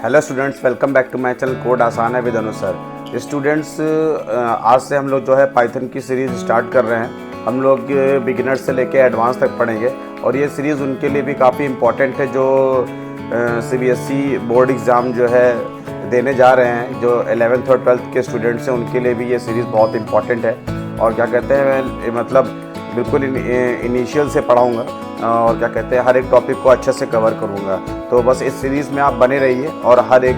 Hello students, welcome back to my channel code आसान है with Anu sir. Students, आज से हम लोग जो है पाइथन की सीरीज़ स्टार्ट कर रहे हैं। हम लोग बिगिनर से लेके एडवांस तक पढ़ेंगे और ये सीरीज़ उनके लिए भी काफ़ी इम्पॉर्टेंट है जो CBSE बोर्ड एग्ज़ाम जो है देने जा रहे हैं। जो 11th और 12th के स्टूडेंट्स हैं उनके लिए भी ये सीरीज़ बहुत इम्पॉर्टेंट है। और क्या कहते हैं, मैं मतलब बिल्कुल इनिशियल से पढ़ाऊँगा और क्या कहते हैं हर एक टॉपिक को अच्छे से कवर करूँगा। तो बस इस सीरीज़ में आप बने रहिए और हर एक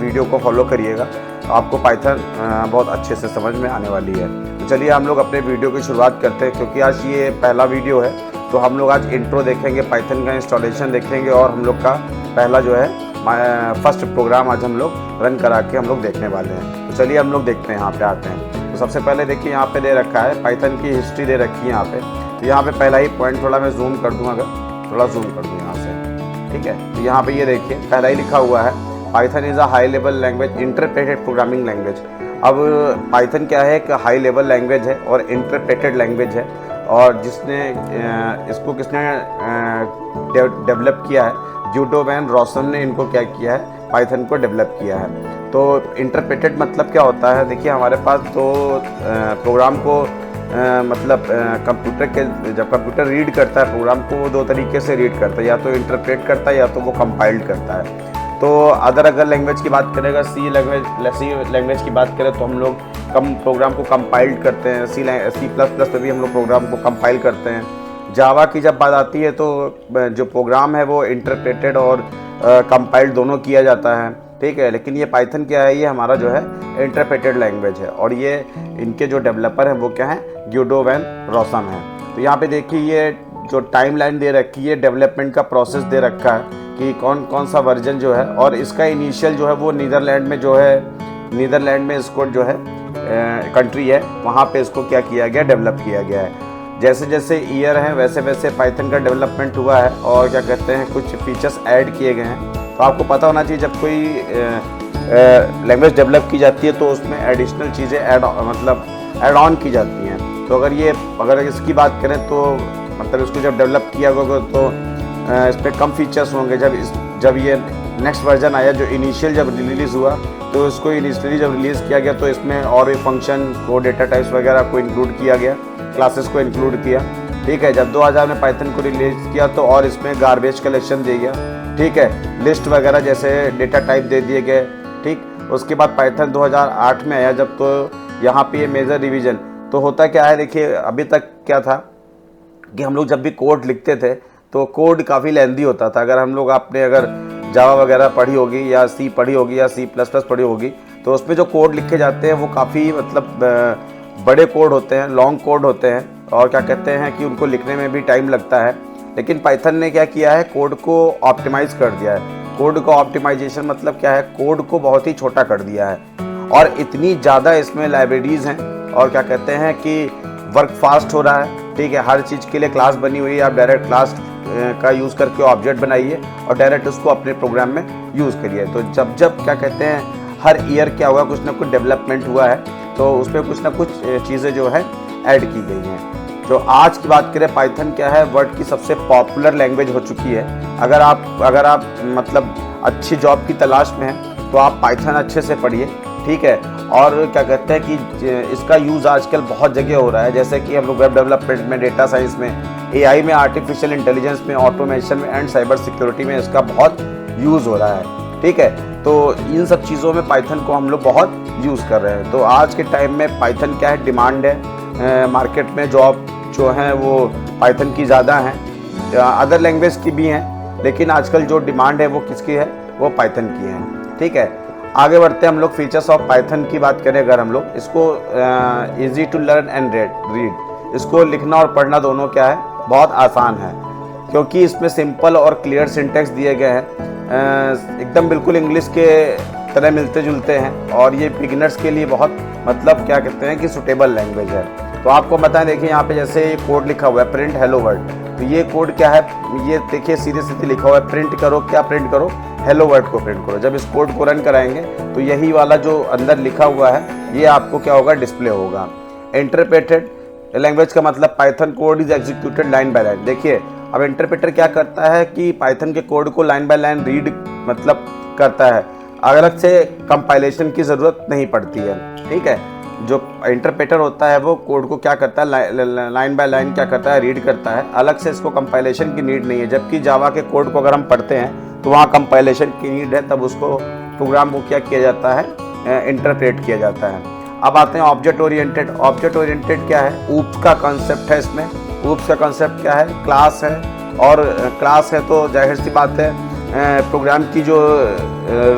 वीडियो को फॉलो करिएगा, आपको पाइथन बहुत अच्छे से समझ में आने वाली है। तो चलिए हम लोग अपने वीडियो की शुरुआत करते हैं। क्योंकि आज ये पहला वीडियो है तो हम लोग आज इंट्रो देखेंगे, पाइथन का इंस्टॉलेशन देखेंगे और हम लोग का पहला जो है फर्स्ट प्रोग्राम आज हम लोग रन करा के हम लोग देखने वाले हैं। तो चलिए हम लोग देखते हैं, यहाँ पे आते हैं। तो सबसे पहले देखिए यहाँ पे दे रखा है पाइथन की हिस्ट्री दे रखी है यहाँ पे। तो यहाँ पे पहला ही पॉइंट थोड़ा मैं जूम कर दूँ, अगर थोड़ा जूम कर दूँ यहाँ से, ठीक है। तो यहाँ पे ये देखिए पहला ही लिखा हुआ है Python is a high level language interpreted programming language. अब पाइथन क्या है, एक हाई लेवल लैंग्वेज है और इंटरप्रेटेड लैंग्वेज है। और जिसने इसको किसने डेवलप किया है, जूडो वैन रॉसन ने इनको क्या किया है, पाइथन को डेवलप किया है। तो इंटरप्रेटेड मतलब क्या होता है, देखिए हमारे पास तो प्रोग्राम को मतलब कंप्यूटर के जब कंप्यूटर रीड करता है प्रोग्राम को वो दो तरीके से रीड करता है, या तो इंटरप्रेट करता है या तो वो कंपाइल्ड करता है। तो अगर लैंग्वेज की बात करेगा, सी लैंग्वेज की बात करें तो हम लोग प्रोग्राम को कंपाइल्ड करते हैं। C++ पे भी हम लोग प्रोग्राम को कंपाइल करते हैं। जावा की जब बात आती है तो जो प्रोग्राम है वो इंटरप्रेटेड और कंपाइल्ड दोनों किया जाता है, ठीक है। लेकिन ये पाइथन क्या है, ये हमारा जो है इंटरप्रेटेड लैंग्वेज है और ये इनके जो डेवलपर हैं वो क्या है, जूडो वैन रॉसन है। तो यहाँ पे देखिए ये जो टाइमलाइन दे रखी है, डेवलपमेंट का प्रोसेस दे रखा है कि कौन कौन सा वर्जन जो है, और इसका इनिशियल जो है वो नीदरलैंड में जो है, नीदरलैंड में इसको जो है कंट्री है, वहाँ पे इसको क्या किया गया, डेवलप किया गया है। जैसे जैसे ईयर हैं वैसे वैसे पाइथन का डेवलपमेंट हुआ है और क्या कहते हैं कुछ फीचर्स ऐड किए गए हैं। तो आपको पता होना चाहिए जब कोई लैंग्वेज डेवलप की जाती है तो उसमें एडिशनल चीज़ें ऐड ऑन की जाती हैं। तो अगर इसकी बात करें तो मतलब इसको जब डेवलप किया होगा तो इस पर कम फीचर्स होंगे। जब ये नेक्स्ट वर्जन आया, जो इनिशियल जब रिलीज़ हुआ तो इसको इनिशियली जब रिलीज़ किया गया तो इसमें और भी फंक्शन को, डेटा टाइप्स वगैरह को इंक्लूड किया गया, क्लासेस को इंक्लूड किया, ठीक है। जब 2000 में पाइथन को रिलीज़ किया तो और इसमें गार्बेज कलेक्शन दिया गया, ठीक है, लिस्ट वगैरह जैसे डेटा टाइप दे दिए गए, ठीक। उसके बाद पाइथन 2008 में आया जब, तो यहाँ पे ये मेजर रिवीजन। तो होता क्या है, देखिए अभी तक क्या था कि हम लोग जब भी कोड लिखते थे तो कोड काफ़ी लेंदी होता था। अगर जावा वगैरह पढ़ी होगी या सी पढ़ी होगी या C++ पढ़ी होगी तो उसमें जो कोड लिखे जाते हैं वो काफ़ी मतलब बड़े कोड होते हैं, लॉन्ग कोड होते हैं और क्या कहते हैं कि उनको लिखने में भी टाइम लगता है। लेकिन पाइथन ने क्या किया है, कोड को ऑप्टिमाइज़ कर दिया है। कोड को ऑप्टिमाइजेशन मतलब क्या है, कोड को बहुत ही छोटा कर दिया है और इतनी ज़्यादा इसमें लाइब्रेरीज़ हैं और क्या कहते हैं कि वर्क फास्ट हो रहा है, ठीक है। हर चीज़ के लिए क्लास बनी हुई है, आप डायरेक्ट क्लास का यूज़ करके ऑब्जेक्ट बनाइए और डायरेक्ट उसको अपने प्रोग्राम में यूज़ करिए। तो जब क्या कहते हैं हर ईयर क्या हुआ, कुछ ना कुछ डेवलपमेंट हुआ है तो उसमें कुछ ना कुछ चीज़ें जो है ऐड की गई हैं। तो आज की बात करें, पाइथन क्या है, वर्ल्ड की सबसे पॉपुलर लैंग्वेज हो चुकी है। अगर आप मतलब अच्छी जॉब की तलाश में हैं तो आप पाइथन अच्छे से पढ़िए, ठीक है। और क्या कहते हैं कि इसका यूज़ आजकल बहुत जगह हो रहा है, जैसे कि हम लोग वेब डेवलपमेंट में, डेटा साइंस में, AI में, आर्टिफिशियल इंटेलिजेंस में, ऑटोमेशन में एंड साइबर सिक्योरिटी में इसका बहुत यूज़ हो रहा है, ठीक है। तो इन सब चीज़ों में पाइथन को हम लोग बहुत यूज़ कर रहे हैं। तो आज के टाइम में पाइथन क्या है, डिमांड है मार्केट में, जॉब जो हैं वो पाइथन की ज़्यादा हैं, अदर लैंग्वेज की भी हैं, लेकिन आजकल जो डिमांड है वो किसकी है, वो पाइथन की है, ठीक है। आगे बढ़ते हैं हम लोग। फीचर्स ऑफ पाइथन की बात करें अगर हम लोग, इसको easy to learn and read, इसको लिखना और पढ़ना दोनों क्या है, बहुत आसान है क्योंकि इसमें सिंपल और क्लियर सिंटेक्स दिए गए हैं, एकदम बिल्कुल इंग्लिश के तरह मिलते जुलते हैं और ये बिगिनर्स के लिए बहुत मतलब क्या कहते हैं कि सूटेबल लैंग्वेज है। तो आपको बताएं, देखिए यहाँ पे जैसे ये कोड लिखा हुआ है प्रिंट हेलो वर्ल्ड, तो ये कोड क्या है, ये देखिए सीधे सीधे लिखा हुआ है प्रिंट करो, क्या प्रिंट करो, हेलो वर्ल्ड को प्रिंट करो। जब इस कोड को रन कराएंगे तो यही वाला जो अंदर लिखा हुआ है ये आपको क्या होगा, डिस्प्ले होगा। इंटरप्रेटेड लैंग्वेज का मतलब Python code is executed line by line. देखिए अब इंटरप्रेटर क्या करता है कि पाइथन के कोड को लाइन बाय लाइन रीड मतलब करता है। अलग से कंपाइलेशन की ज़रूरत नहीं पड़ती है। ठीक है, जो इंटरप्रेटर होता है वो कोड को क्या करता है, लाइन बाय लाइन क्या करता है, रीड करता है, अलग से इसको कंपाइलेशन की नीड नहीं है। जबकि जावा के कोड को अगर हम पढ़ते हैं तो वहाँ कंपाइलेशन की नीड है, तब उसको प्रोग्राम को क्या किया जाता है, इंटरप्रेट किया जाता है। अब आते हैं ऑब्जेक्ट ओरिएंटेड। ऑब्जेक्ट ओरिएंटेड क्या है, ऊप्स का कॉन्सेप्ट है इसमें। ऊप्स का कॉन्सेप्ट क्या है, क्लास है, और क्लास है तो जाहिर सी बात है प्रोग्राम की जो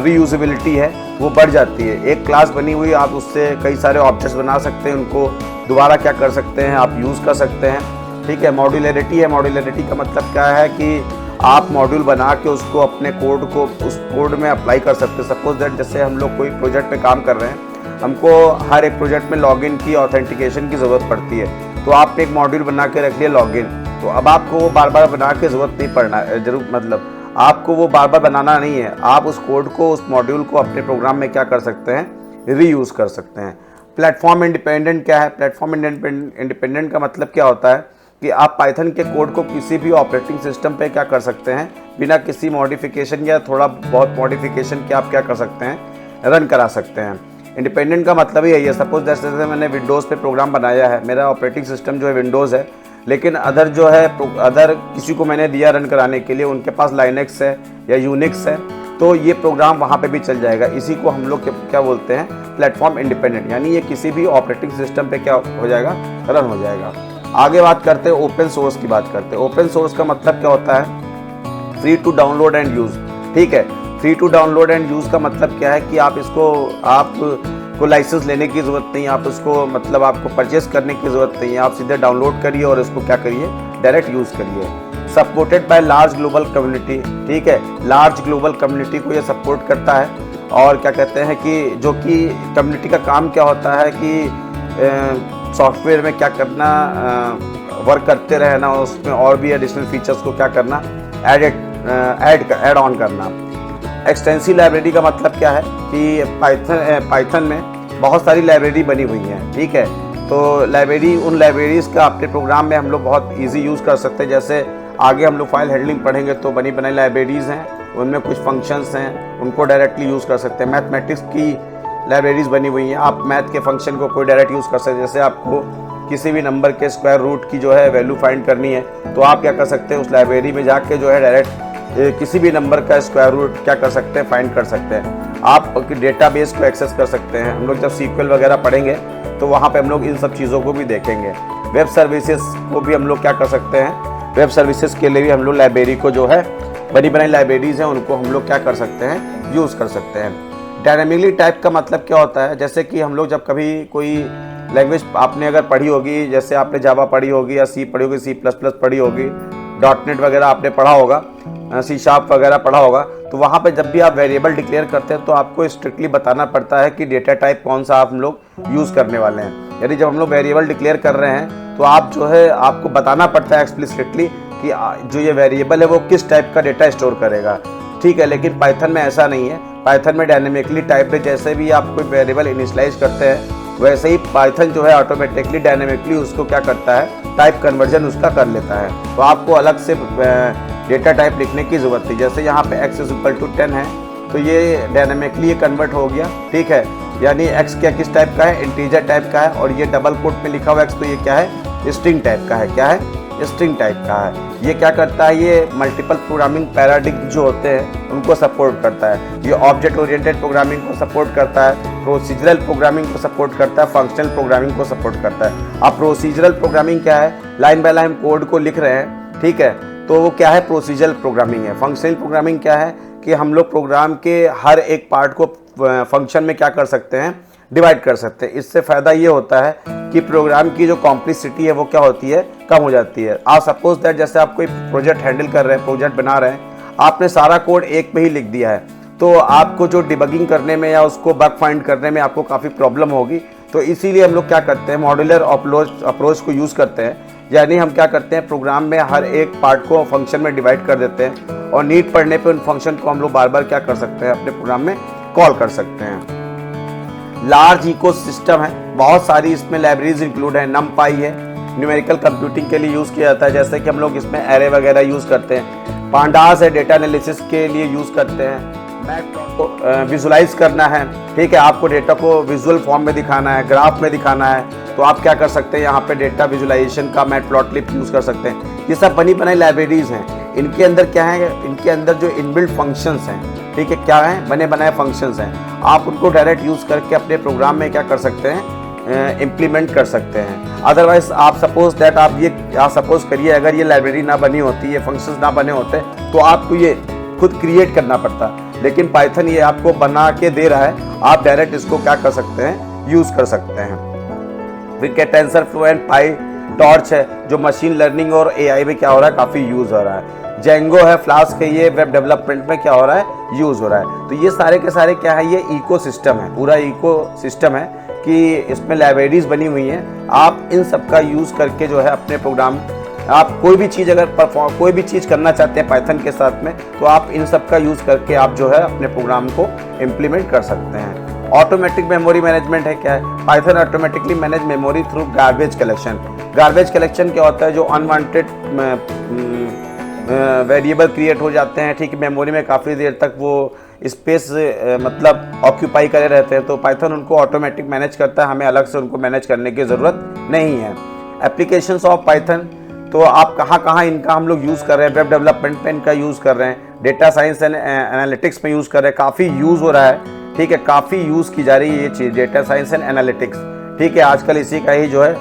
रीयूजेबिलिटी है वो बढ़ जाती है। एक क्लास बनी हुई, आप उससे कई सारे ऑब्जेक्ट्स बना सकते हैं, उनको दोबारा क्या कर सकते हैं, आप यूज़ कर सकते हैं। ठीक है, मॉड्यूलरिटी है। मॉड्यूलरिटी का मतलब क्या है कि आप मॉड्यूल बना के उसको अपने कोड को उस कोड में अप्लाई कर सकते हैं। सपोज दैट जैसे हम लोग कोई प्रोजेक्ट पे काम कर रहे हैं, हमको हर एक प्रोजेक्ट में लॉगिन की, ऑथेंटिकेशन की ज़रूरत पड़ती है, तो आपने एक मॉड्यूल बना के रख लिया लॉगिन, तो अब आपको वो बार बार बना के ज़रूरत नहीं पड़ना जरूर, मतलब आपको वो बार बार बनाना नहीं है। आप उस कोड को, उस मॉड्यूल को अपने प्रोग्राम में क्या कर सकते हैं, रीयूज़ कर सकते हैं। प्लेटफॉर्म इंडिपेंडेंट क्या है, प्लेटफॉर्म इंडिपेंडेंट का मतलब क्या होता है कि आप पाइथन के कोड को किसी भी ऑपरेटिंग सिस्टम पे क्या कर सकते हैं, बिना किसी मॉडिफिकेशन या थोड़ा बहुत मॉडिफिकेशन के आप क्या कर सकते हैं, रन करा सकते हैं। इंडिपेंडेंट का मतलब ही यही है। सपोज जैसे मैंने विंडोज़ पे प्रोग्राम बनाया है, मेरा ऑपरेटिंग सिस्टम जो है विंडोज़ है, लेकिन अदर जो है अदर किसी को मैंने दिया रन कराने के लिए, उनके पास लाइनेक्स है या यूनिक्स है, तो ये प्रोग्राम वहाँ पे भी चल जाएगा। इसी को हम लोग क्या बोलते हैं, प्लेटफॉर्म इंडिपेंडेंट, यानी ये किसी भी ऑपरेटिंग सिस्टम पे क्या हो जाएगा, रन हो जाएगा। आगे बात करते हैं ओपन सोर्स की बात करते हैं। ओपन सोर्स का मतलब क्या होता है, free to download and use. ठीक है, free to download and use का मतलब क्या है कि आप इसको, आपको लाइसेंस लेने की ज़रूरत नहीं है, आप इसको मतलब आपको परचेस करने की ज़रूरत नहीं है, आप सीधे डाउनलोड करिए और इसको क्या करिए, डायरेक्ट यूज़ करिए। Supported by large global community. ठीक है, लार्ज ग्लोबल कम्युनिटी को ये सपोर्ट करता है। और क्या कहते हैं कि जो कि कम्युनिटी का काम क्या होता है कि सॉफ्टवेयर में क्या करना, वर्क करते रहना, उसमें और भी एडिशनल फीचर्स को क्या करना, ऐड ऑन करना। एक्सटेंसिव लाइब्रेरी का मतलब क्या है कि पाइथन में बहुत सारी लाइब्रेरी बनी हुई हैं। ठीक है, तो लाइब्रेरी, उन लाइब्रेरीज़ का अपने प्रोग्राम में हम लोग बहुत इजी यूज़ कर सकते हैं। जैसे आगे हम लोग फाइल हैंडलिंग पढ़ेंगे तो बनी बनाई लाइब्रेरीज़ हैं, उनमें कुछ फंक्शंस हैं, उनको डायरेक्टली यूज़ कर सकते हैं। मैथमेटिक्स की लाइब्रेरीज़ बनी हुई हैं, आप मैथ के फंक्शन को कोई डायरेक्ट यूज़ कर सकते हैं। जैसे आपको किसी भी नंबर के स्क्वायर रूट की जो है वैल्यू फाइंड करनी है, तो आप क्या कर सकते हैं, उस लाइब्रेरी में जाके जो है डायरेक्ट किसी भी नंबर का स्क्वायर रूट क्या कर सकते हैं, फाइंड कर सकते हैं। आप डेटाबेस को एक्सेस कर सकते हैं। हम लोग जब सीक्वल वगैरह पढ़ेंगे तो वहाँ पे हम लोग इन सब चीज़ों को भी देखेंगे। वेब सर्विसेज को भी हम लोग क्या कर सकते हैं, वेब सर्विसेज के लिए भी हम लोग लाइब्रेरी को जो है, बनी बनाई लाइब्रेरीज़ हैं, उनको हम लोग क्या कर सकते हैं, यूज़ कर सकते हैं। डायनामिकली टाइप का मतलब क्या होता है, जैसे कि हम लोग जब कभी कोई लैंग्वेज आपने अगर पढ़ी होगी, जैसे आपने जावा पढ़ी होगी या सी पढ़ी होगी, C++ पढ़ी होगी, .NET वगैरह आपने पढ़ा होगा, C# वगैरह पढ़ा होगा, तो वहाँ पे जब भी आप वेरिएबल डिक्लेयर करते हैं तो आपको स्ट्रिक्टली बताना पड़ता है कि डेटा टाइप कौन सा आप हम लोग यूज़ करने वाले हैं। यानी जब हम लोग वेरिएबल डिक्लेयर कर रहे हैं तो आप जो है, आपको बताना पड़ता है एक्सप्लिसिटली कि जो ये वेरिएबल है वो किस टाइप का डेटा स्टोर करेगा। ठीक है, लेकिन पाइथन में ऐसा नहीं है। पाइथन में डायनेमिकली टाइप पे जैसे भी आप कोई वेरिएबल इनिशियलाइज करते हैं, वैसे ही पाइथन जो है ऑटोमेटिकली डायनेमिकली उसको क्या करता है, टाइप कन्वर्जन उसका कर लेता है। तो आपको अलग से डेटा टाइप लिखने की ज़रूरत नहीं। जैसे यहाँ पे x = 10 है, तो ये डायनेमिकली ये कन्वर्ट हो गया। ठीक है, यानी x क्या किस टाइप का है, इंटीजर टाइप का है, और ये डबल कोट में लिखा हुआ x तो ये क्या है, स्ट्रिंग टाइप का है। क्या है, स्ट्रिंग टाइप का है। ये क्या करता है, ये मल्टीपल प्रोग्रामिंग पैराडिग्म जो होते हैं उनको सपोर्ट करता है। ये ऑब्जेक्ट ओरिएंटेड प्रोग्रामिंग को सपोर्ट करता है, प्रोसीजरल प्रोग्रामिंग को सपोर्ट करता है, फंक्शनल प्रोग्रामिंग को सपोर्ट करता है। अब प्रोसीजरल प्रोग्रामिंग क्या है, लाइन बाय लाइन कोड को लिख रहे हैं। ठीक है, तो वो क्या है, प्रोसीजरल प्रोग्रामिंग है। फंक्शनल प्रोग्रामिंग क्या है कि हम लोग प्रोग्राम के हर एक पार्ट को फंक्शन में क्या कर सकते हैं, डिवाइड कर सकते हैं। इससे फ़ायदा ये होता है कि प्रोग्राम की जो कॉम्प्लेक्सिटी है वो क्या होती है, कम हो जाती है। आप सपोज दैट जैसे आप कोई प्रोजेक्ट हैंडल कर रहे हैं, प्रोजेक्ट बना रहे हैं, आपने सारा कोड एक पे ही लिख दिया है, तो आपको जो डिबगिंग करने में या उसको बग फाइंड करने में आपको काफ़ी प्रॉब्लम होगी। तो इसीलिए हम लोग क्या करते हैं, मॉड्यूलर अप्रोच को यूज़ करते हैं। यानी हम क्या करते हैं, प्रोग्राम में हर एक पार्ट को फंक्शन में डिवाइड कर देते हैं, और नीड पड़ने पे उन फंक्शन को हम लोग बार बार क्या कर सकते हैं, अपने प्रोग्राम में कॉल कर सकते हैं। लार्ज इकोसिस्टम है, बहुत सारी इसमें लाइब्रेरीज इंक्लूड है। NumPy है, न्यूमेरिकल कंप्यूटिंग के लिए यूज़ किया जाता है, जैसे कि हम लोग इसमें एरे वगैरह यूज़ करते हैं। पांडास है, डेटा एनालिसिस के लिए यूज़ करते हैं। को विजुलाइज करना है, ठीक है, आपको डेटा को विजुअल फॉर्म में दिखाना है, ग्राफ में दिखाना है, तो आप क्या कर सकते हैं, यहाँ पे डेटा विजुलाइजेशन का मैटप्लॉटलिब यूज़ कर सकते हैं। ये सब बनी बनाई लाइब्रेरीज़ हैं। इनके अंदर क्या है, इनके अंदर जो इनबिल्ट फंक्शंस हैं, ठीक है, क्या हैं, बने बनाए फंक्शंस हैं। आप उनको डायरेक्ट यूज़ करके अपने प्रोग्राम में क्या कर सकते हैं, इम्प्लीमेंट कर सकते हैं। अदरवाइज आप सपोज दैट आप सपोज करिए अगर ये लाइब्रेरी ना बनी होती, ये फंक्शंस ना बने होते, तो आपको ये खुद क्रिएट करना पड़ता। लेकिन पाइथन ये आपको बना के दे रहा है, आप डायरेक्ट इसको क्या कर सकते हैं, यूज़ कर सकते हैं। फिर क्या टेंसरफ्लो एंड पाई टॉर्च है, जो मशीन लर्निंग और एआई में क्या हो रहा है, काफ़ी यूज़ हो रहा है। जेंगो है, फ्लास्क है, ये वेब डेवलपमेंट में क्या हो रहा है, यूज़ हो रहा है। तो ये सारे के सारे क्या है, ये इकोसिस्टम है, पूरा इकोसिस्टम है कि इसमें लाइब्रेरीज बनी हुई हैं। आप इन सब का यूज़ करके जो है अपने प्रोग्राम, आप कोई भी चीज़ अगर कोई भी चीज़ करना चाहते हैं पाइथन के साथ में, तो आप इन सब का यूज़ करके आप जो है अपने प्रोग्राम को इम्प्लीमेंट कर सकते हैं। ऑटोमेटिक मेमोरी मैनेजमेंट है, क्या है, Python automatically manage memory through garbage collection. Garbage collection क्या होता है, जो अनवांटेड वेरिएबल क्रिएट हो जाते हैं, ठीक है, मेमोरी में काफ़ी देर तक वो स्पेस मतलब ऑक्यूपाई करे रहते हैं, तो पाइथन उनको ऑटोमेटिक मैनेज करता है, हमें अलग से उनको मैनेज करने की ज़रूरत नहीं है। एप्लीकेशंस ऑफ पाइथन, तो आप कहाँ इनका हम लोग यूज़ कर रहे हैं, वेब डेवलपमेंट में इनका यूज़ कर रहे हैं, डेटा साइंस एंड एनालिटिक्स में यूज़ कर रहे हैं, काफ़ी यूज़ हो रहा है, ठीक है, काफ़ी यूज़ की जा रही है ये चीज़, डेटा साइंस एंड एनालिटिक्स, ठीक है। आजकल इसी का ही जो है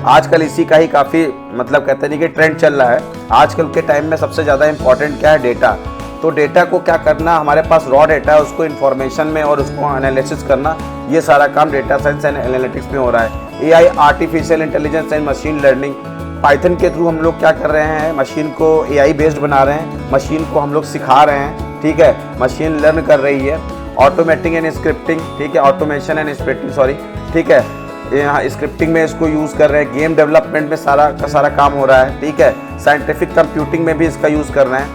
आजकल इसी का ही काफ़ी मतलब कहते नहीं कि ट्रेंड चल रहा है। आजकल के टाइम में सबसे ज़्यादा इंपॉर्टेंट क्या है, डेटा। तो डेटा को क्या करना, हमारे पास रॉ डेटा है, उसको इन्फॉर्मेशन में और उसको एनालिसिस करना, ये सारा काम डेटा साइंस एंड एनालिटिक्स में हो रहा है। AI, artificial intelligence and machine learning, Python के थ्रू हम लोग क्या कर रहे हैं, मशीन को एआई बेस्ड बना रहे हैं, मशीन को हम लोग सिखा रहे हैं, ठीक है, मशीन लर्न कर रही है। ऑटोमेटिंग एंड स्क्रिप्टिंग, ठीक है, ऑटोमेशन एंड स्क्रिप्टिंग, ठीक है, यहाँ स्क्रिप्टिंग में इसको यूज़ कर रहे हैं। गेम डेवलपमेंट में सारा का सारा काम हो रहा है, ठीक है। साइंटिफिक कंप्यूटिंग में भी इसका यूज़ कर रहे हैं।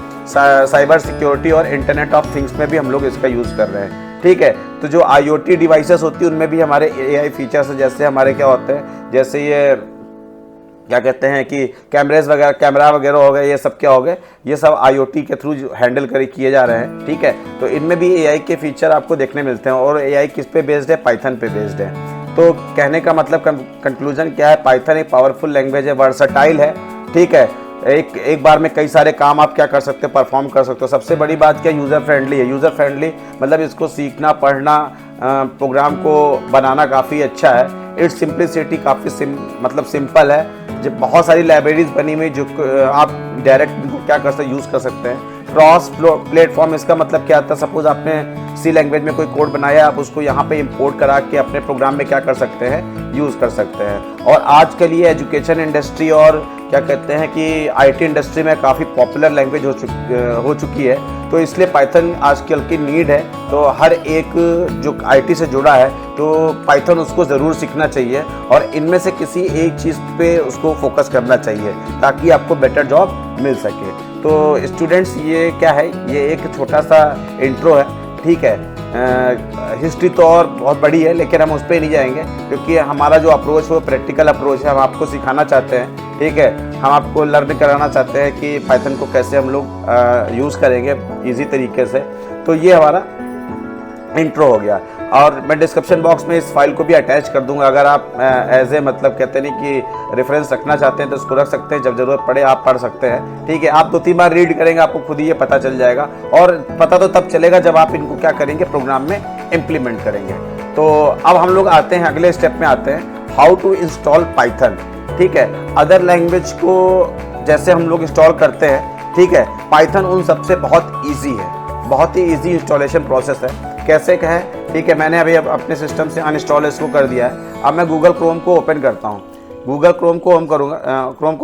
साइबर सिक्योरिटी और इंटरनेट ऑफ थिंग्स में भी हम लोग इसका यूज़ कर रहे हैं, ठीक है। तो जो IoT डिवाइसेस होती है उनमें भी हमारे AI फीचर्स है, जैसे हमारे क्या होते हैं, जैसे ये क्या कहते हैं कि कैमरा वगैरह हो गए, ये सब क्या हो गए, ये सब IoT के थ्रू हैंडल किए जा रहे हैं, ठीक है। तो इनमें भी AI के फीचर आपको देखने मिलते हैं, और AI किस पे बेस्ड है, पाइथन पे बेस्ड है। तो कहने का मतलब कंक्लूजन क्या है, पाइथन एक पावरफुल लैंग्वेज है, वर्सटाइल है, ठीक है। एक बार में कई सारे काम आप क्या कर सकते हो, परफॉर्म कर सकते हो। सबसे बड़ी बात क्या, यूज़र फ्रेंडली है। यूज़र फ्रेंडली मतलब इसको सीखना, पढ़ना, प्रोग्राम को बनाना काफ़ी अच्छा है। इट्स सिंप्लिसिटी काफ़ी मतलब सिंपल है। जब बहुत सारी लाइब्रेरीज बनी हुई जो आप डायरेक्ट इनको क्या कर सकते, यूज़ कर सकते हैं। क्रॉस प्लेटफॉर्म, इसका मतलब क्या आता है, सपोज आपने सी लैंग्वेज में कोई कोड बनाया, आप उसको यहाँ पे इंपोर्ट करा के अपने प्रोग्राम में क्या कर सकते हैं, यूज़ कर सकते हैं। और आज के लिए एजुकेशन इंडस्ट्री और क्या कहते हैं कि IT इंडस्ट्री में काफ़ी पॉपुलर लैंग्वेज हो चुकी है, तो इसलिए पाइथन आजकल की नीड है। तो हर एक जो IT से जुड़ा है तो पाइथन उसको ज़रूर सीखना चाहिए, और इनमें से किसी एक चीज़ पे उसको फोकस करना चाहिए ताकि आपको बेटर जॉब मिल सके। तो स्टूडेंट्स, ये क्या है, ये एक छोटा सा इंट्रो है, ठीक है। हिस्ट्री तो और बहुत बड़ी है, लेकिन हम उस पर नहीं जाएंगे क्योंकि हमारा जो अप्रोच है वो प्रैक्टिकल अप्रोच है। हम आपको सिखाना चाहते हैं, ठीक है, हम आपको लर्न कराना चाहते हैं कि पाइथन को कैसे हम लोग यूज़ करेंगे इजी तरीके से। तो ये हमारा इंट्रो हो गया, और मैं डिस्क्रिप्शन बॉक्स में इस फाइल को भी अटैच कर दूंगा। अगर आप एज ए मतलब कहते नहीं कि रेफरेंस रखना चाहते हैं तो उसको रख सकते हैं, जब ज़रूरत पड़े आप पढ़ सकते हैं, ठीक है। आप 2-3 बार रीड करेंगे, आपको खुद ही ये पता चल जाएगा, और पता तो तब चलेगा जब आप इनको क्या करेंगे, प्रोग्राम में इम्प्लीमेंट करेंगे। तो अब हम लोग आते हैं अगले स्टेप में, आते हैं हाउ टू इंस्टॉल पाइथन, ठीक है। अदर लैंग्वेज को जैसे हम लोग इंस्टॉल करते हैं, ठीक है, पाइथन उन सबसे बहुत ईजी है, बहुत ही ईजी इंस्टॉलेशन प्रोसेस है। कैसे का है, ठीक है, मैंने अभी अपने सिस्टम से अनइंस्टॉल इसको कर दिया है। अब मैं गूगल क्रोम को ओपन करता हूँ, गूगल क्रोम को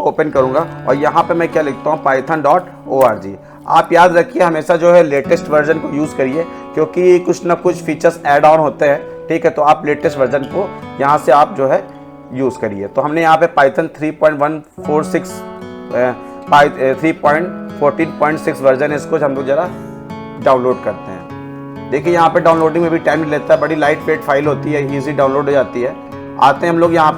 ओपन करूँगा, और यहाँ पे मैं क्या लिखता हूँ, python.org। आप याद रखिए हमेशा जो है लेटेस्ट वर्जन को यूज़ करिए, क्योंकि कुछ ना कुछ फीचर्स ऐड ऑन होते हैं, ठीक है। तो आप लेटेस्ट वर्जन को यहाँ से आप जो है यूज़ करिए। तो हमने यहाँ पे पाइथन 3.14.6 वर्जन, इसको हम लोग ज़रा डाउनलोड करते हैं। देखिए यहाँ पे डाउनलोडिंग में भी टाइम लेता है, बड़ी लाइट वेट फाइल होती है, ईजी डाउनलोड हो जाती है। आते हैं हम लोग यहाँ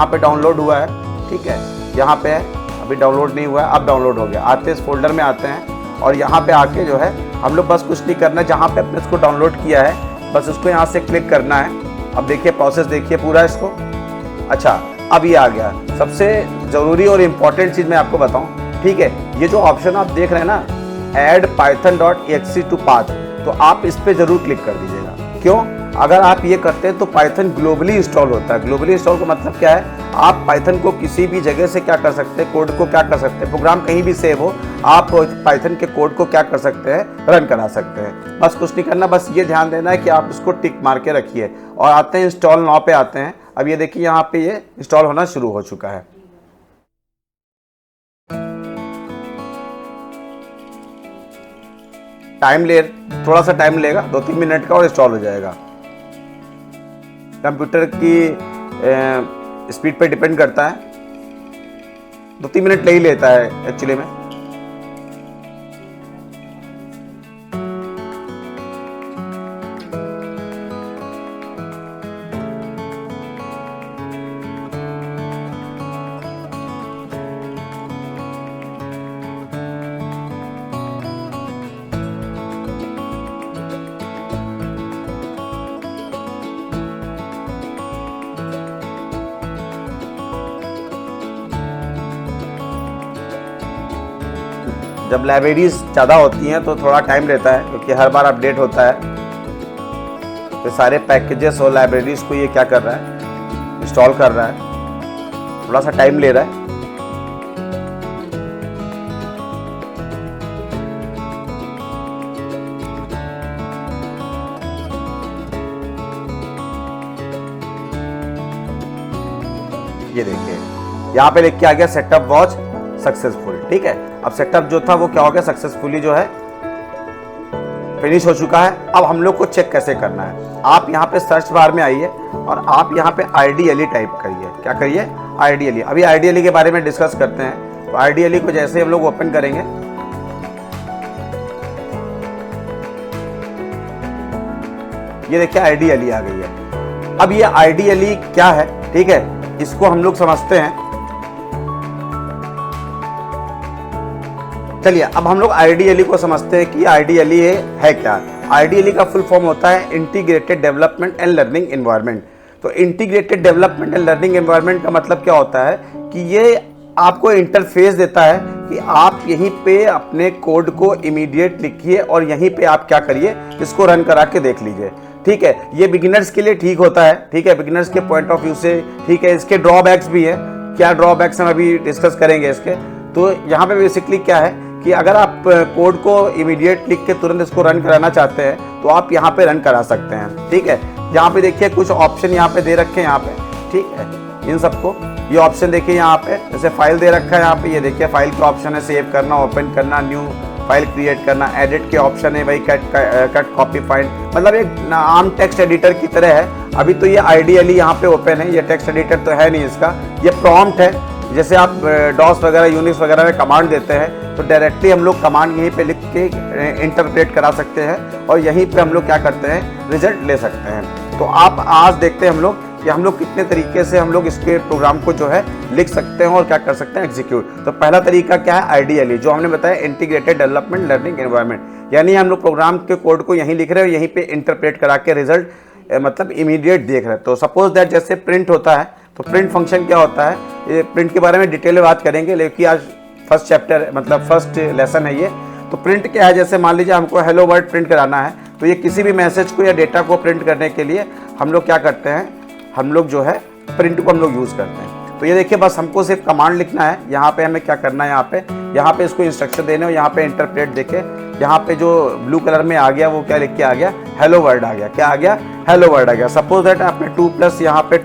पे डाउनलोड हुआ है, ठीक है, यहाँ पे है, अभी डाउनलोड नहीं हुआ है, अब डाउनलोड हो गया। आते हैं इस फोल्डर में, आते हैं, और यहाँ पे आके जो है हम लोग बस कुछ नहीं करना है, जहाँ पे अपने इसको डाउनलोड किया है बस उसको यहाँ से क्लिक करना है। अब देखिए प्रोसेस देखिए पूरा इसको। अच्छा, अब ये आ गया। सबसे ज़रूरी और इम्पॉर्टेंट चीज़ मैं आपको बताऊँ, ठीक है, ये जो ऑप्शन आप देख रहे हैं ना, ऐड python.exe टू पाथ, तो आप इस पर ज़रूर क्लिक कर दीजिएगा। क्यों? अगर आप ये करते हैं तो पाइथन ग्लोबली इंस्टॉल होता है। ग्लोबली इंस्टॉल का मतलब क्या है, आप पाइथन को किसी भी जगह से क्या कर सकते हैं, कोड को क्या कर सकते हैं, प्रोग्राम कहीं भी सेव हो, आप पाइथन के कोड को क्या कर सकते हैं, रन करा सकते हैं। बस कुछ नहीं करना, बस ये ध्यान देना है कि आप इसको टिक मार के रखिए। और आते हैं इंस्टॉल नाउ पे आते हैं। अब ये देखिए यहाँ पे ये इंस्टॉल होना शुरू हो चुका है। थोड़ा सा टाइम लेगा, 2-3 मिनट का, और इंस्टॉल हो जाएगा। कंप्यूटर की स्पीड पे डिपेंड करता है, 2-3 मिनट ले ही लेता है एक्चुअली में। जब लाइब्रेरीज ज़्यादा होती हैं तो थोड़ा टाइम लेता है, क्योंकि हर बार अपडेट होता है। तो सारे पैकेजेस और लाइब्रेरीज को ये क्या कर रहा है, इंस्टॉल कर रहा है, थोड़ा सा टाइम ले रहा है। ये देखिए यहाँ पे लिख के आ गया सेटअप वॉच सक्सेसफुल। ठीक है, अब सेटअप जो था वो क्या हो गया, सक्सेसफुली जो है फिनिश हो चुका है। अब हम लोग को चेक कैसे करना है, आप यहाँ पे सर्च बार में आइए और आप यहाँ पे आइडियली टाइप करिए। क्या करिए, आइडियली। अभी आइडियली के बारे में डिस्कस करते हैं। तो आइडियली को जैसे हम लोग ओपन करेंगे, ये देखिए आइडियली आ गई है। अब ये आइडियली क्या है, ठीक है, इसको हम लोग समझते हैं। चलिए अब हम लोग आइडियली को समझते हैं कि आइडियली है क्या। आइडियली का फुल फॉर्म होता है integrated development and learning environment. तो integrated development and learning environment का मतलब क्या होता है कि ये आपको इंटरफेस देता है कि आप यहीं पे अपने कोड को इमीडिएट लिखिए और यहीं पे आप क्या करिए, इसको रन करा के देख लीजिए। ठीक है, ये बिगिनर्स के लिए ठीक होता है। ठीक है, बिगिनर्स के पॉइंट ऑफ व्यू से ठीक है। इसके ड्रॉबैक्स भी है, क्या ड्रॉबैक्स हम अभी डिस्कस करेंगे इसके। तो यहाँ पे बेसिकली क्या है कि अगर आप कोड को इमीडिएट लिख के तुरंत इसको रन कराना चाहते हैं तो आप यहाँ पे रन करा सकते हैं। ठीक है, यहाँ पे देखिए कुछ ऑप्शन यहाँ पे दे रखे हैं यहाँ पे। ठीक है, इन सबको ये ऑप्शन देखिए यहाँ पे, जैसे फाइल दे रखा है यहाँ पे, ये देखिए फाइल का ऑप्शन है, सेव करना, ओपन करना, न्यू फाइल क्रिएट करना, एडिट के ऑप्शन है भाई, कट कॉपी फाइंड, मतलब एक आम टेक्स्ट एडिटर की तरह है। अभी तो ये आइडियली यहाँ पे ओपन है, ये टेक्स्ट एडिटर तो है नहीं इसका, ये प्रॉम्प्ट है। जैसे आप डॉस वगैरह यूनिक्स वगैरह में कमांड देते हैं तो डायरेक्टली हम लोग कमांड यहीं पे लिख के इंटरप्रेट करा सकते हैं और यहीं पे हम लोग क्या करते हैं, रिजल्ट ले सकते हैं। तो आप आज देखते हैं हम लोग कि हम लोग कितने तरीके से हम लोग इसके प्रोग्राम को जो है लिख सकते हैं और क्या कर सकते हैं, एग्जीक्यूट। तो पहला तरीका क्या है, आइडियली, जो हमने बताया इंटीग्रेटेड डेवलपमेंट लर्निंग एनवायरनमेंट, यानी हम लोग प्रोग्राम के कोड को यहीं लिख रहे हैं और यहीं पे इंटरप्रेट करा के रिजल्ट मतलब इमीडिएट देख रहे हैं। तो सपोज दैट जैसे प्रिंट होता है, तो प्रिंट फंक्शन क्या होता है, ये प्रिंट के बारे में डिटेल में बात करेंगे, लेकिन आज फर्स्ट चैप्टर मतलब फर्स्ट लेसन है ये। तो प्रिंट क्या है, जैसे मान लीजिए हमको हेलो वर्ल्ड प्रिंट कराना है, तो ये किसी भी मैसेज को या डेटा को प्रिंट करने के लिए हम लोग क्या करते हैं, हम लोग जो है प्रिंट को हम लोग यूज़ करते हैं। तो ये देखिए बस हमको सिर्फ कमांड लिखना है। यहाँ पे हमें क्या करना है, यहाँ पे इसको इंस्ट्रक्शन देने और यहाँ पे इंटरप्रेट देखे, यहाँ पे जो ब्लू कलर में आ गया वो क्या लिख के आ गया, हेलो वर्ल्ड आ गया। क्या आ गया, हेलो वर्ल्ड आ गया। सपोज दैट आपने 2+ यहाँ पे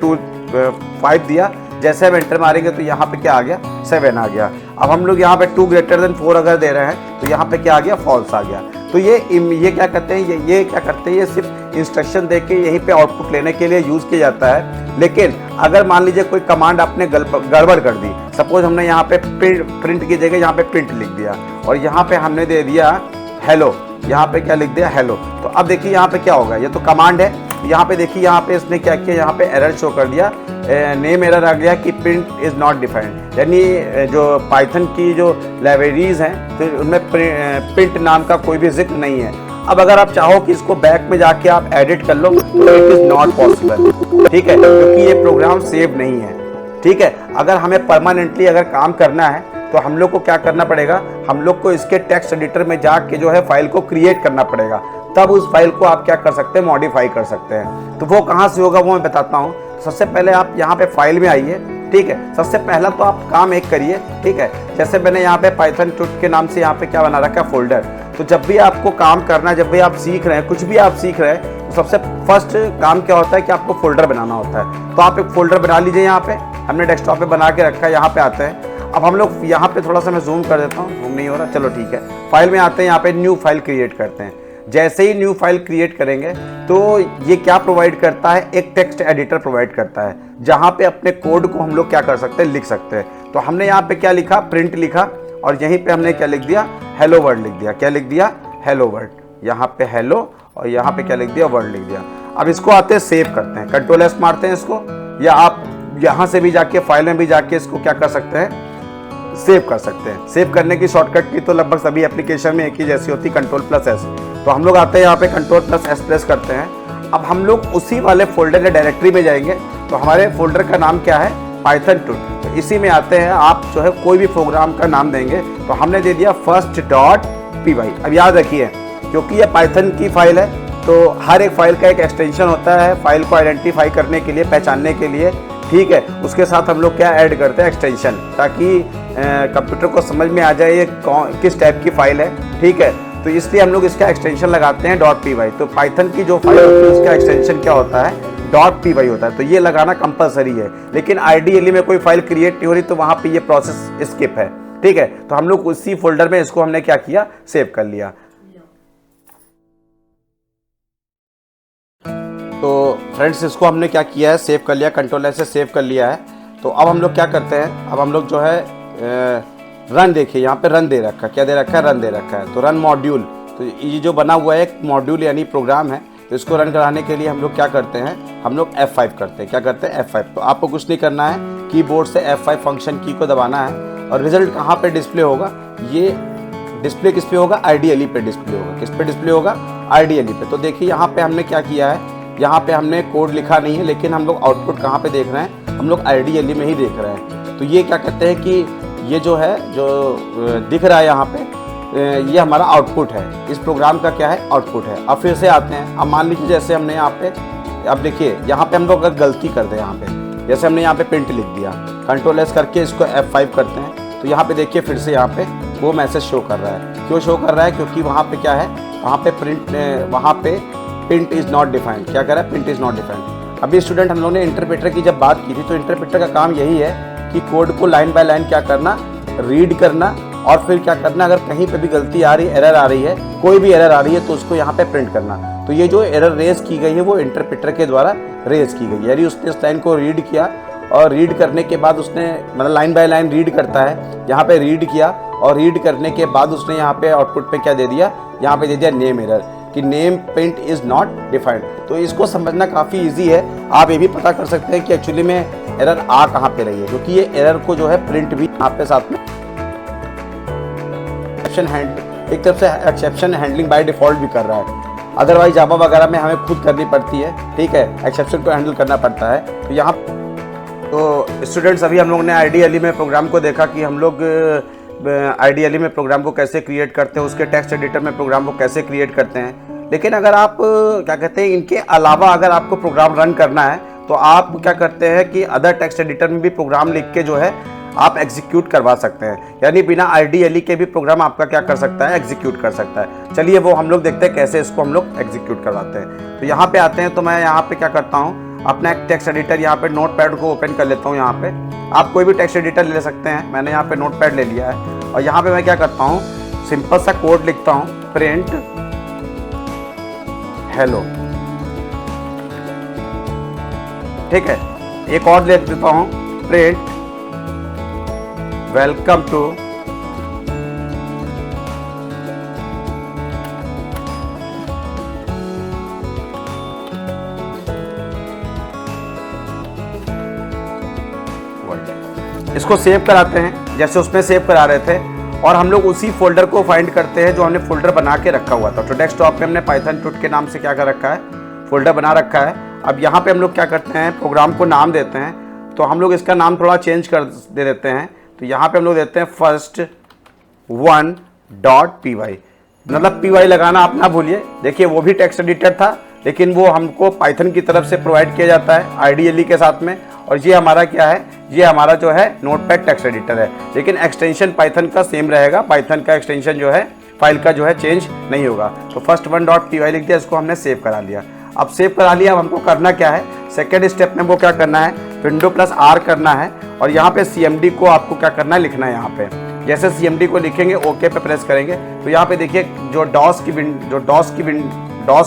5 दिया, जैसे हम एंटर मारेंगे तो यहाँ पे क्या आ गया, 7 आ गया। अब हम लोग यहाँ पे 2 > 4 अगर दे रहे हैं तो यहाँ पे क्या आ गया, फॉल्स आ गया। तो ये क्या करते हैं, ये क्या करते हैं, ये सिर्फ इंस्ट्रक्शन दे के यहीं पे आउटपुट लेने के लिए यूज़ किया जाता है। लेकिन अगर मान लीजिए कोई कमांड आपने गड़बड़ कर दी, सपोज हमने यहाँ पे प्रिंट की जगह यहाँ पे प्रिंट लिख दिया और यहाँ पे हमने दे दिया हेलो, यहाँ पे क्या लिख दिया, हेलो। तो अब देखिए यहाँ पे क्या होगा, ये तो कमांड है। यहाँ पे देखिए, यहाँ पे इसने क्या किया, यहाँ पे एरर शो कर दिया नेम एरर आ गया कि प्रिंट इज़ नॉट डिफाइंड, यानी जो पाइथन की जो लाइब्रेरीज हैं तो उनमें प्रिंट नाम का कोई भी जिक्र नहीं है। अब अगर आप चाहो कि इसको बैक में जाके आप एडिट कर लो तो इट इज़ नॉट पॉसिबल, ठीक है, क्योंकि ये प्रोग्राम सेव नहीं है, ठीक है। अगर हमें परमानेंटली अगर काम करना है तो हम लोग को क्या करना पड़ेगा, हम लोग को इसके टेक्स्ट एडिटर में जाके जो है फाइल को क्रिएट करना पड़ेगा, तब उस फाइल को आप क्या कर सकते हैं, मॉडिफाई कर सकते हैं। तो वो कहाँ से होगा वो मैं बताता हूँ। सबसे पहले आप यहाँ पे फाइल में आइए, ठीक है। सबसे पहला तो आप काम एक करिए, ठीक है, जैसे मैंने यहाँ पे पाइथन टूट के नाम से यहाँ पे क्या बना रखा है, फोल्डर। तो जब भी आपको काम करना है, जब भी आप सीख रहे हैं, कुछ भी आप सीख रहे हैं, तो सबसे फर्स्ट काम क्या होता है कि आपको फोल्डर बनाना होता है। तो आप एक फोल्डर बना लीजिए, यहाँ पे हमने डेस्कटॉप पे बना के रखा है, यहाँ पे आते हैं। अब हम लोग यहाँ पे थोड़ा सा मैं जूम कर देता हूँ, जूम नहीं हो रहा, चलो ठीक है। फाइल में आते हैं, यहाँ पे न्यू फाइल क्रिएट करते हैं। जैसे ही न्यू फाइल क्रिएट करेंगे तो ये क्या प्रोवाइड करता है, एक टेक्स्ट एडिटर प्रोवाइड करता है, जहाँ पे अपने कोड को हम लोग क्या कर सकते हैं, लिख सकते हैं। तो हमने यहाँ पे क्या लिखा, प्रिंट लिखा, और यहीं पे हमने क्या लिख दिया, हेलो वर्ल्ड लिख दिया। क्या लिख दिया, हेलो वर्ल्ड। यहाँ पे हेलो और यहाँ पे क्या लिख दिया, वर्ल्ड लिख दिया। अब इसको आते हैं सेव करते हैं, कंट्रोल एस मारते हैं इसको, या आप यहाँ से भी जाके फाइल में भी जाके इसको क्या कर सकते हैं, सेव कर सकते हैं। सेव करने की शॉर्टकट की तो लगभग सभी एप्लीकेशन में एक ही जैसी होती, कंट्रोल प्लस एस। तो हम लोग आते हैं यहाँ पे कंट्रोल प्लस एस प्रेस करते हैं। अब हम लोग उसी वाले फोल्डर या डायरेक्टरी में जाएंगे। तो हमारे फोल्डर का नाम क्या है, पाइथन टूट। तो इसी में आते हैं, आप जो है कोई भी प्रोग्राम का नाम देंगे। तो हमने दे दिया first.py। अब याद रखिए, क्योंकि ये पाइथन की फाइल है तो हर एक फाइल का एक एक्सटेंशन होता है फाइल को आइडेंटिफाई करने के लिए, पहचानने के लिए, ठीक है। उसके साथ हम लोग क्या ऐड करते हैं, एक्सटेंशन, ताकि कंप्यूटर को समझ में आ जाए ये किस टाइप की फाइल है, ठीक है। तो इसलिए हम लोग इसका एक्सटेंशन लगाते हैं .py। तो पाइथन की जो फाइल होती है उसका एक्सटेंशन क्या होता है, .py होता है। तो ये लगाना कंपलसरी है, लेकिन आइडियली में कोई फाइल क्रिएट नहीं हो रही तो वहाँ पे ये प्रोसेस स्किप है, ठीक है। तो हम लोग उसी फोल्डर में इसको हमने क्या किया, सेव कर लिया। तो फ्रेंड्स इसको हमने क्या किया है, सेव कर लिया, कंट्रोल एस से सेव कर लिया है। तो अब हम लोग क्या करते हैं, अब हम लोग जो है रन, देखिए यहाँ पे रन दे रखा है, क्या दे रखा है, रन दे रखा है। तो रन मॉड्यूल, तो ये जो बना हुआ है एक मॉड्यूल यानी प्रोग्राम है। तो इसको रन कराने के लिए हम लोग क्या करते हैं, हम लोग F5 करते हैं। क्या करते हैं, F5। तो आपको कुछ नहीं करना है, कीबोर्ड से F5 फंक्शन की को दबाना है। और रिजल्ट कहाँ पे डिस्प्ले होगा, ये डिस्प्ले किस पे होगा, आईडीएलई पे डिस्प्ले होगा। किस पे डिस्प्ले होगा, आईडीएलई पे। तो देखिए यहाँ पे हमने क्या किया है, यहाँ पे हमने कोड लिखा नहीं है, लेकिन हम लोग आउटपुट कहाँ पे देख रहे हैं, हम लोग आईडीएलई में ही देख रहे हैं। तो ये क्या कहते हैं कि ये जो है, जो दिख रहा है यहाँ पे, ये हमारा आउटपुट है, इस प्रोग्राम का क्या है, आउटपुट है। अब फिर से आते हैं, अब मान लीजिए जैसे हमने यहाँ पे, अब देखिए यहाँ पे हम लोग अगर गलती कर दें, यहाँ पे जैसे हमने यहाँ पे प्रिंट लिख दिया, कंट्रोल एस करके इसको F5 करते हैं। तो यहाँ पे देखिए फिर से यहाँ पे वो मैसेज शो कर रहा है। क्यों शो कर रहा है, क्योंकि वहाँ पे क्या है, वहाँ पे प्रिंट इज़ नॉट डिफाइंड। क्या कह रहा है, प्रिंट इज़ नॉट डिफाइंड। अभी स्टूडेंट हम लोग ने इंटरप्रेटर की जब बात की थी, तो इंटरप्रेटर का काम यही है कि कोड को लाइन बाय लाइन क्या करना, रीड करना, और फिर क्या करना, अगर कहीं पे भी गलती आ रही है, एरर आ रही है, कोई भी एरर आ रही है, तो उसको यहाँ पे प्रिंट करना। तो ये जो एरर रेज की गई है वो इंटरप्रेटर के द्वारा रेज की गई है, यानी उसने इस लाइन को रीड किया, और रीड करने के बाद उसने, मतलब लाइन बाय लाइन रीड करता है, यहाँ पे रीड किया, और रीड करने के बाद उसने यहाँ पे आउटपुट पे क्या दे दिया, यहाँ पे दे दिया नेम एरर, कि name print is not defined. तो इसको समझना काफ़ी इजी है। आप ये भी पता कर सकते हैं कि एक्चुअली में एरर आ कहाँ पे रही है, क्योंकि ये एरर को जो है प्रिंट भी यहाँ पे साथ में एक तरफ से एक्सेप्शन हैंडलिंग बाय डिफॉल्ट भी कर रहा है। अदरवाइज जावा वगैरह में हमें खुद करनी पड़ती है, ठीक है, एक्सेप्शन को हैंडल करना पड़ता है। तो यहाँ तो स्टूडेंट्स अभी हम लोग ने आईडीएलई में प्रोग्राम को देखा कि हम लोग आईडीएलई में प्रोग्राम को कैसे क्रिएट करते हैं, उसके टेक्स्ट एडिटर में प्रोग्राम को कैसे क्रिएट करते हैं। लेकिन अगर आप क्या कहते हैं, इनके अलावा अगर आपको प्रोग्राम रन करना है तो आप क्या करते हैं कि अदर टेक्स्ट एडिटर में भी प्रोग्राम लिख के जो है आप एग्जीक्यूट करवा सकते हैं, यानी बिना आईडीएलई के भी प्रोग्राम आपका क्या कर सकता है, एग्जीक्यूट कर सकता है। चलिए वो हम लोग देखते हैं कैसे इसको हम लोग एग्जीक्यूट करवाते हैं। तो यहाँ पे आते हैं, तो मैं यहाँ पे क्या करता हूँ, अपना एक टेक्स्ट एडिटर यहाँ पे नोटपैड को ओपन कर लेता हूँ। यहाँ पे आप कोई भी टेक्स्ट एडिटर ले सकते हैं, मैंने यहाँ पे नोटपैड ले लिया है। और यहाँ पे मैं क्या करता हूँ, सिंपल सा कोड लिखता हूँ, प्रिंट हेलो, ठीक है। एक और लिख देता हूँ, प्रिंट वेलकम टू इसको सेव कराते हैं जैसे उसमें सेव करा रहे थे, और हम लोग उसी फोल्डर को फाइंड करते हैं जो हमने फोल्डर बना के रखा हुआ था। तो डेस्कटॉप पे हमने पाइथन टूट के नाम से क्या कर रखा है, फोल्डर बना रखा है। अब यहाँ पे हम लोग क्या करते हैं, प्रोग्राम को नाम देते हैं। तो हम लोग इसका नाम थोड़ा चेंज कर दे देते हैं। तो यहाँ पे हम लोग देते हैं first1.py, मतलब py लगाना आप ना भूलिए। देखिए वो भी टेक्स्ट एडिटर था, लेकिन वो हमको पाइथन की तरफ से प्रोवाइड किया जाता है आईडीएलई के साथ में। और ये हमारा क्या है, ये हमारा जो है नोटपैड टेक्स्ट एडिटर है, लेकिन एक्सटेंशन पाइथन का सेम रहेगा। पाइथन का एक्सटेंशन जो है फाइल का जो है चेंज नहीं होगा। तो first1.py लिख दिया, इसको हमने सेव करा लिया। अब सेव करा लिया, अब हमको करना क्या है, सेकेंड स्टेप में हमको क्या करना है, Windows+R करना है। और यहाँ पे CMD को आपको क्या करना है, लिखना है। यहाँ पे जैसे CMD को लिखेंगे, ओके पे प्रेस करेंगे, तो यहाँ पे देखिए जो DOS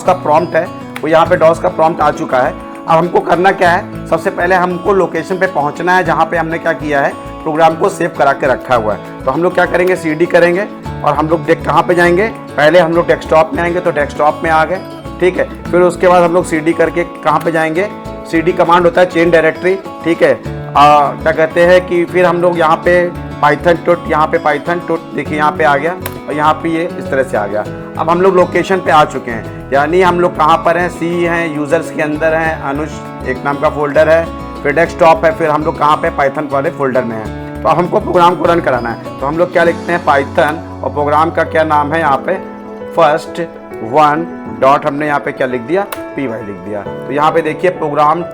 का प्रॉम्प्ट है, वो यहाँ पे DOS का प्रॉम्प्ट आ चुका है। अब हमको करना क्या है, सबसे पहले हमको लोकेशन पे पहुँचना है जहाँ पे हमने क्या किया है, प्रोग्राम को सेव करा के रखा हुआ है। तो हम लोग क्या करेंगे, CD करेंगे, और हम लोग कहाँ पे जाएंगे, पहले हम लोग डेस्कटॉप में आएंगे, तो डेस्कटॉप में आ गए, ठीक है। फिर उसके बाद हम लोग CD करके कहाँ पे जाएंगे, CD कमांड होता है चेंज डायरेक्टरी, ठीक है। क्या कहते हैं कि फिर हम लोग यहाँ पे पाइथन टूट, यहाँ पे पाइथन टूट देखिए यहाँ पे आ गया, और यहाँ पे ये इस तरह से आ गया। अब हम लोग लोकेशन पे आ चुके हैं, यानी हम लोग कहाँ पर हैं, C हैं, यूज़र्स के अंदर हैं, अनुज एक नाम का फोल्डर है, फिर डेस्कटॉप है, फिर हम लोग कहाँ पे पाइथन वाले फोल्डर में हैं। तो अब हमको प्रोग्राम को रन कराना है, तो हम लोग क्या लिखते हैं, पाइथन, और प्रोग्राम का क्या नाम है यहाँ पे, first1 डॉट हमने यहाँ पे क्या लिख दिया, py लिख दिया। तो यहाँ पे देखिए प्रोग्राम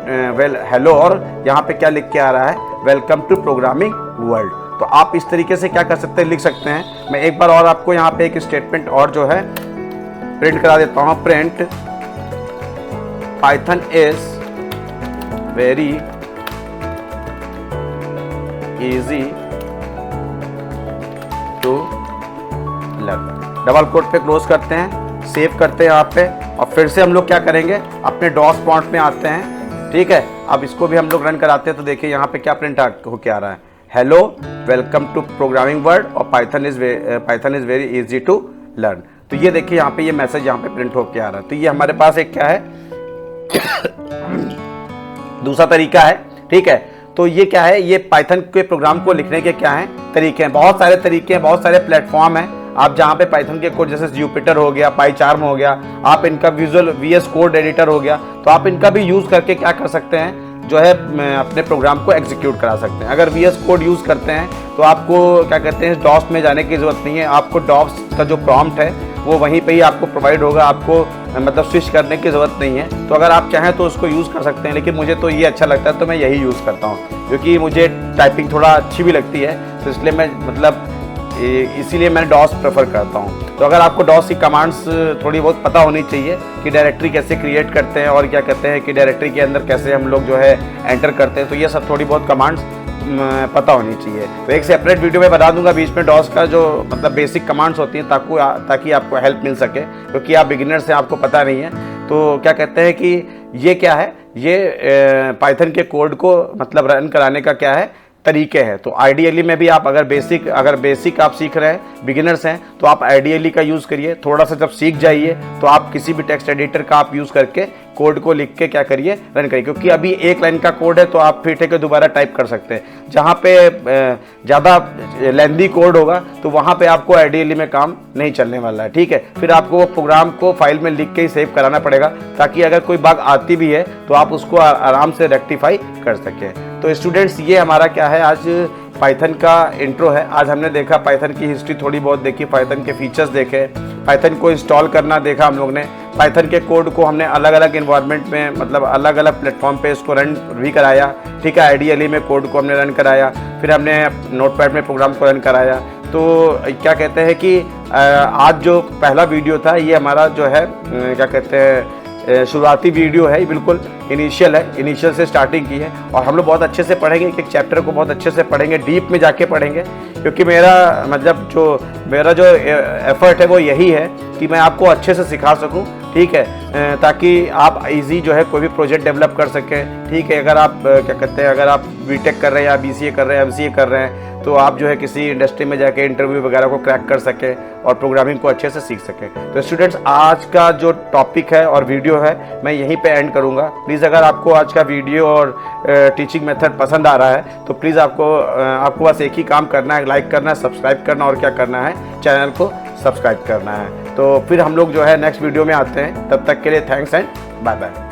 हेलो, और यहाँ पे क्या लिख के आ रहा है, वेलकम टू प्रोग्रामिंग वर्ल्ड। तो आप इस तरीके से क्या कर सकते हैं, लिख सकते हैं। मैं एक बार और आपको यहाँ पे एक स्टेटमेंट और जो है प्रिंट करा देता हूँ, print Python is very easy to learn, double quote पे क्लोज करते हैं, सेव करते हैं यहाँ पे, और फिर से हम लोग क्या करेंगे, अपने डॉस प्रॉम्प्ट में आते हैं, ठीक है। अब इसको भी हम लोग रन कराते हैं, तो देखिए यहाँ पे क्या प्रिंट होके आ रहा है, hello welcome to programming world, और Python is very easy to learn. तो ये देखिए यहाँ पे ये मैसेज यहाँ पे प्रिंट होके आ रहा है। तो ये हमारे पास एक क्या है दूसरा तरीका है, ठीक है। तो ये क्या है, ये पाइथन के प्रोग्राम को लिखने के क्या हैं, तरीके हैं, बहुत सारे तरीके हैं, बहुत सारे प्लेटफॉर्म हैं। आप जहाँ पे पाइथन के कोड जैसे जुपिटर हो गया, पाईचार्म हो गया, आप इनका विजुअल VS कोड एडिटर हो गया, तो आप इनका भी यूज़ करके क्या कर सकते हैं, जो है अपने प्रोग्राम को एग्जीक्यूट करा सकते हैं। अगर VS कोड यूज़ करते हैं तो आपको क्या कहते हैं, डॉस में जाने की ज़रूरत नहीं है। आपको डॉस का जो प्रॉम्प्ट है वो वहीं पे ही आपको प्रोवाइड होगा, आपको मतलब स्विच करने की ज़रूरत नहीं है। तो अगर आप चाहें तो उसको यूज़ कर सकते हैं, लेकिन मुझे तो ये अच्छा लगता है तो मैं यही यूज़ करता हूँ, क्योंकि मुझे टाइपिंग थोड़ा अच्छी भी लगती है, तो इसलिए मैं मतलब इसीलिए मैं डॉस प्रेफर करता हूँ। तो अगर आपको डॉस की कमांड्स थोड़ी बहुत पता होनी चाहिए कि डायरेक्टरी कैसे क्रिएट करते हैं, और क्या कहते हैं कि डायरेक्टरी के अंदर कैसे हम लोग जो है एंटर करते हैं, तो ये सब थोड़ी बहुत कमांड्स पता होनी चाहिए। तो एक सेपरेट वीडियो में बता दूंगा बीच में डॉस का जो मतलब बेसिक कमांड्स होती हैं, ताकि आपको हेल्प मिल सके, क्योंकि आप बिगिनर्स हैं, आपको पता नहीं है। तो क्या कहते हैं कि ये क्या है, ये पाइथन के कोड को मतलब रन कराने का क्या है, तरीके हैं। तो आईडीएलई में भी आप अगर बेसिक आप सीख रहे हैं, बिगिनर्स हैं, तो आप आईडीएलई का यूज़ करिए। थोड़ा सा जब सीख जाइए तो आप किसी भी टेक्स्ट एडिटर का आप यूज़ करके कोड को लिख के क्या करिए, रन करिए, क्योंकि अभी एक लाइन का कोड है तो आप फिर के दोबारा टाइप कर सकते हैं। जहाँ पे ज़्यादा लेंदी कोड होगा तो वहाँ पे आपको आईडीएलई में काम नहीं चलने वाला है, ठीक है। फिर आपको वो प्रोग्राम को फाइल में लिख के ही सेव कराना पड़ेगा, ताकि अगर कोई बग आती भी है तो आप उसको आराम से रेक्टिफाई कर सकें। तो स्टूडेंट्स, ये हमारा क्या है, आज पाइथन का इंट्रो है। आज हमने देखा पाइथन की हिस्ट्री थोड़ी बहुत देखी, पाइथन के फीचर्स देखे, पाइथन को इंस्टॉल करना देखा हम लोग ने, पाइथन के कोड को हमने अलग अलग इन्वायरमेंट में मतलब अलग अलग प्लेटफॉर्म पे इसको रन भी कराया, ठीक है। आईडीएलई में कोड को हमने रन कराया, फिर हमने नोटपैड में प्रोग्राम को रन कराया। तो क्या कहते हैं कि आज जो पहला वीडियो था ये हमारा जो है क्या कहते हैं शुरुआती वीडियो है, बिल्कुल इनिशियल है, इनिशियल से स्टार्टिंग की है। और हम लोग बहुत अच्छे से पढ़ेंगे, एक चैप्टर को बहुत अच्छे से पढ़ेंगे, डीप में जाके पढ़ेंगे, क्योंकि मेरा जो एफर्ट है वो यही है कि मैं आपको अच्छे से सिखा सकूं, ठीक है, ताकि आप इजी जो है कोई भी प्रोजेक्ट डेवलप कर सकें, ठीक है। अगर आप क्या कहते हैं, अगर आप बीटेक कर रहे हैं या बीसीए कर रहे हैं, एमसीए कर रहे हैं, तो आप जो है किसी इंडस्ट्री में जाके इंटरव्यू वगैरह को क्रैक कर सकें और प्रोग्रामिंग को अच्छे से सीख सकें। तो स्टूडेंट्स, आज का जो टॉपिक है और वीडियो है मैं यहीं पे एंड करूँगा। प्लीज़ अगर आपको आज का वीडियो और टीचिंग मेथड पसंद आ रहा है तो प्लीज़ आपको बस एक ही काम करना है, लाइक करना है, सब्सक्राइब करना और क्या करना है, चैनल को सब्सक्राइब करना है। तो फिर हम लोग जो है नेक्स्ट वीडियो में आते हैं। तब तक के लिए थैंक्स एंड बाय बाय।